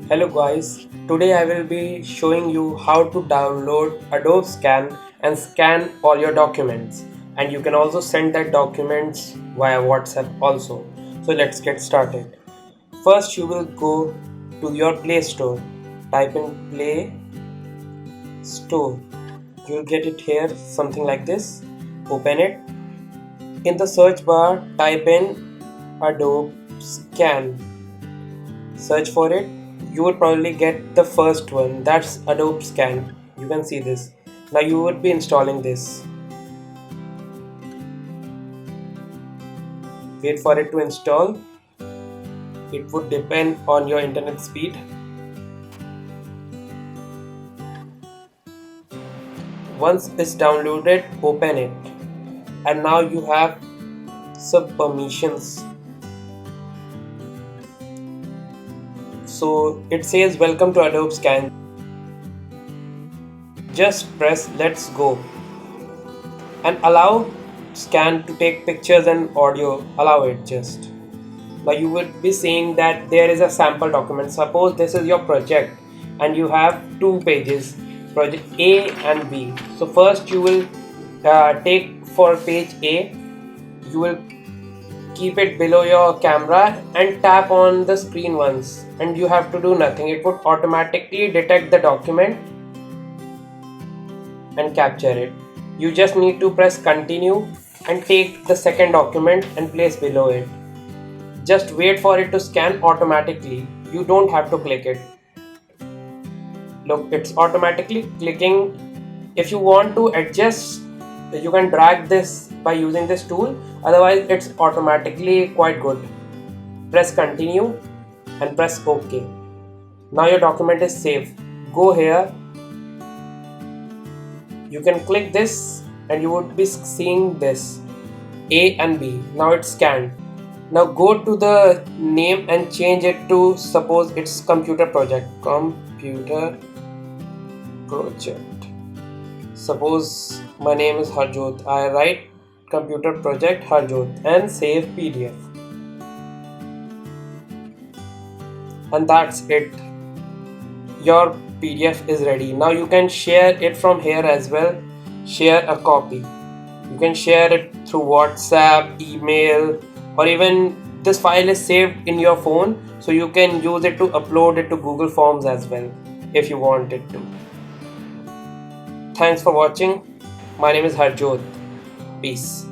Hello guys, today I will be showing you how to download Adobe Scan and scan all your documents, and you can also send that documents via WhatsApp also. So let's get started. First you will go to your Play Store, type in Play Store. You'll get it here something like this. Open it. In the search bar type in Adobe Scan. Search for it. You will probably get the first one, that's Adobe Scan. You can see this. Now you would be installing this. Wait for it to install. It would depend on your internet speed. Once it's downloaded, open it. And now you have some permissions. So it says welcome to Adobe Scan. Just press let's go and allow scan to take pictures and audio. Allow it just. Now you would be seeing that there is a sample document. Suppose this is your project and you have two pages, project A and B. So first you will take for page A, you will keep it below your camera and tap on the screen once, and you have to do nothing. It would automatically detect the document and capture it. You just need to press continue and take the second document and place below it. Just wait for it to scan automatically. You don't have to click it. Look, it's automatically clicking. If you want to adjust, you can drag this by using this tool. Otherwise, it's automatically quite good. Press continue and press OK. Now your document is saved. Go here. You can click this and you would be seeing this A and B. Now it's scanned. Now go to the name and change it to, suppose it's computer project. Computer project. Suppose my name is Harjot. I write computer project Harjot and save PDF. And that's it. Your PDF is ready. Now you can share it from here as well. Share a copy. You can share it through WhatsApp, email, or even this file is saved in your phone, so you can use it to upload it to Google Forms as well if you wanted to. Thanks for watching. My name is Harjot. Peace.